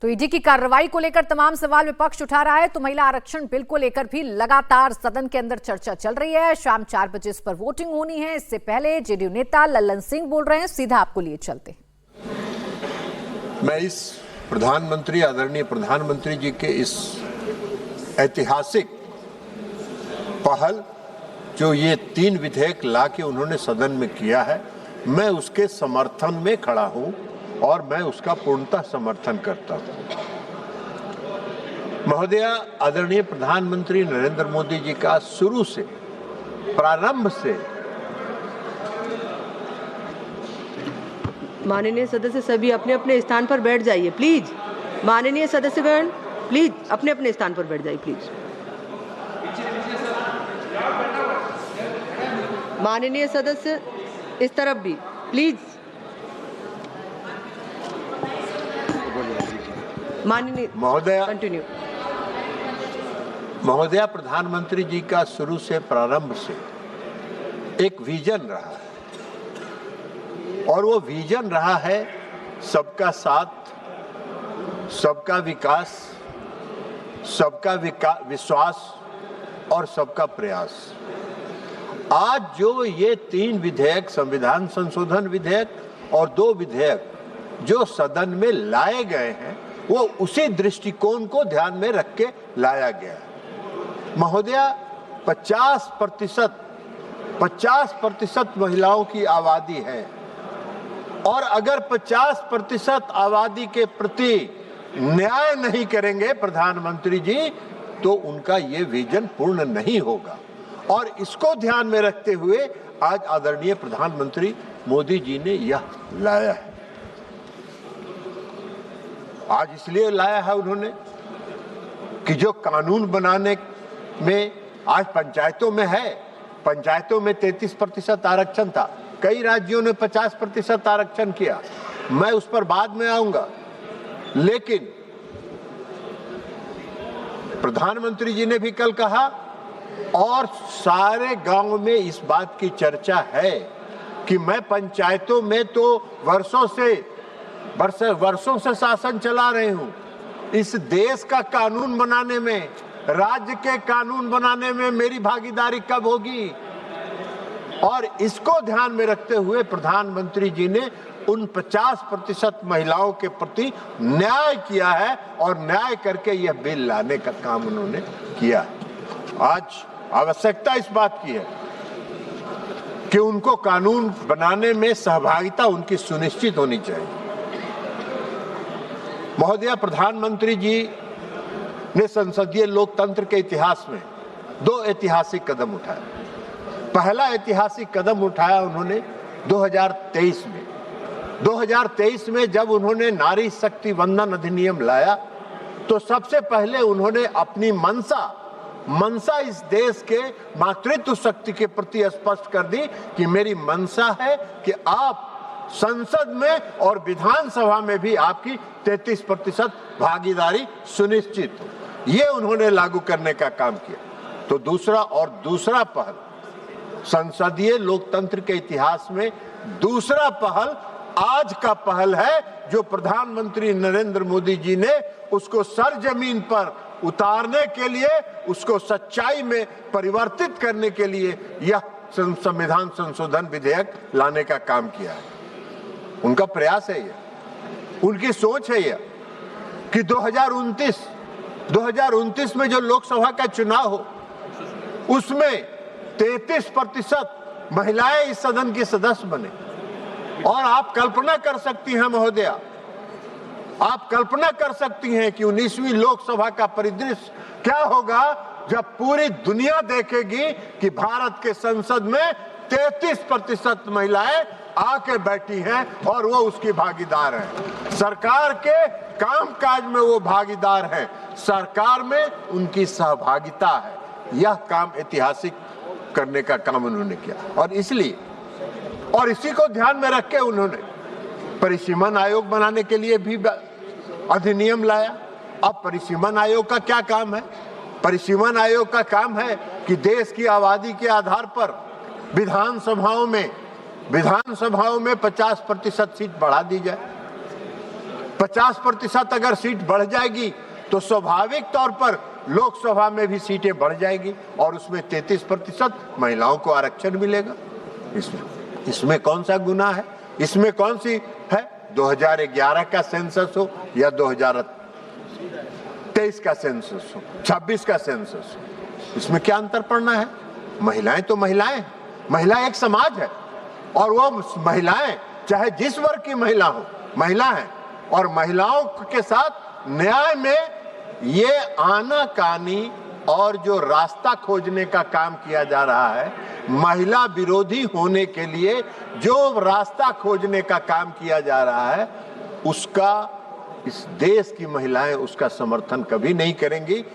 तो ईडी की कार्रवाई को लेकर तमाम सवाल विपक्ष उठा रहा है। तो महिला आरक्षण बिल को लेकर भी लगातार सदन के अंदर चर्चा चल रही है। शाम 4 बजे इस पर वोटिंग होनी है। इससे पहले जेडीयू नेता लल्लन सिंह बोल रहे हैं, सीधा आपको लिए चलते। मैं इस प्रधानमंत्री, आदरणीय प्रधानमंत्री जी के इस ऐतिहासिक पहल जो ये 3 विधेयक लाके उन्होंने सदन में किया है, मैं उसके समर्थन में खड़ा हूं और मैं उसका पूर्णतः समर्थन करता हूं। महोदया, आदरणीय प्रधानमंत्री नरेंद्र मोदी जी का शुरू से, प्रारंभ से, माननीय सदस्य सभी अपने अपने स्थान पर बैठ जाइए प्लीज। माननीय सदस्यगण प्लीज अपने अपने स्थान पर बैठ जाइए प्लीज। माननीय सदस्य इस तरफ भी प्लीज। माननीय महोदया, कंटिन्यू। महोदया, प्रधानमंत्री जी का शुरू से, प्रारंभ से एक विजन रहा है और वो विजन रहा है सबका साथ, सबका विकास, सबका विश्वास और सबका प्रयास। आज जो ये 3 विधेयक, संविधान संशोधन विधेयक और 2 विधेयक जो सदन में लाए गए हैं, वो उसी दृष्टिकोण को ध्यान में रख के लाया गया है। महोदया, 50% महिलाओं की आबादी है और अगर 50% आबादी के प्रति न्याय नहीं करेंगे प्रधानमंत्री जी, तो उनका ये विजन पूर्ण नहीं होगा। और इसको ध्यान में रखते हुए आज आदरणीय प्रधानमंत्री मोदी जी ने यह लाया है। आज इसलिए लाया है उन्होंने कि जो कानून बनाने में आज पंचायतों में है, पंचायतों में 33% आरक्षण था, कई राज्यों ने 50% आरक्षण किया, मैं उस पर बाद में आऊंगा। लेकिन प्रधानमंत्री जी ने भी कल कहा और सारे गांव में इस बात की चर्चा है कि मैं पंचायतों में तो वर्षों से शासन चला रही हूं। इस देश का कानून बनाने में, राज्य के कानून बनाने में मेरी भागीदारी कब होगी? और इसको ध्यान में रखते हुए प्रधानमंत्री जी ने उन 50% महिलाओं के प्रति न्याय किया है और न्याय करके यह बिल लाने का काम उन्होंने किया। आज आवश्यकता इस बात की है कि उनको कानून बनाने में सहभागिता उनकी सुनिश्चित होनी चाहिए। महोदया, प्रधानमंत्री जी ने संसदीय लोकतंत्र के इतिहास में 2 ऐतिहासिक कदम उठाए। पहला ऐतिहासिक कदम उठाया उन्होंने 2023 में। 2023 में जब उन्होंने नारी शक्ति वंदन अधिनियम लाया, तो सबसे पहले उन्होंने अपनी मनसा इस देश के मातृत्व शक्ति के प्रति स्पष्ट कर दी कि मेरी मनसा है कि आप संसद में और विधानसभा में भी आपकी 33% भागीदारी सुनिश्चित हो। ये उन्होंने लागू करने का काम किया। तो दूसरा पहल, संसदीय लोकतंत्र के इतिहास में दूसरा पहल आज का पहल है, जो प्रधानमंत्री नरेंद्र मोदी जी ने उसको सरजमीन पर उतारने के लिए, उसको सच्चाई में परिवर्तित करने के लिए यह संविधान संशोधन विधेयक लाने का काम किया है। उनका प्रयास है, यह उनकी सोच है यह कि 2029 में जो लोकसभा का चुनाव हो, उसमें 33% महिलाएं इस सदन की सदस्य बने। और आप कल्पना कर सकती हैं महोदया, आप कल्पना कर सकती हैं कि 19वीं लोकसभा का परिदृश्य क्या होगा जब पूरी दुनिया देखेगी कि भारत के संसद में 33% महिलाएं आके बैठी हैं और वो उसकी भागीदार हैं। सरकार के कामकाज में वो भागीदार हैं, सरकार में उनकी सहभागिता है। यह काम ऐतिहासिक करने का काम उन्होंने किया और इसलिए और इसी को ध्यान में रख के उन्होंने परिसीमन आयोग बनाने के लिए भी अधिनियम लाया। अब परिसीमन आयोग का क्या काम है? परिसीमन आयोग का काम है कि देश की आबादी के आधार पर विधानसभाओं में 50% सीट बढ़ा दी जाए। 50% अगर सीट बढ़ जाएगी तो स्वाभाविक तौर पर लोकसभा में भी सीटें बढ़ जाएगी और उसमें 33% महिलाओं को आरक्षण मिलेगा। इसमें कौन सा गुनाह है? इसमें कौन सी है? 2011 का सेंसस हो या 2023 का सेंसस हो, 26 का सेंसस हो, इसमें क्या अंतर पड़ना है? महिलाएं तो महिलाएं, महिला एक समाज है और वो महिलाएं चाहे जिस वर्ग की महिला हो, महिला है और महिलाओं के साथ न्याय में ये आनाकानी और जो रास्ता खोजने का काम किया जा रहा है, महिला विरोधी होने के लिए जो रास्ता खोजने का काम किया जा रहा है, उसका इस देश की महिलाएं उसका समर्थन कभी नहीं करेंगी।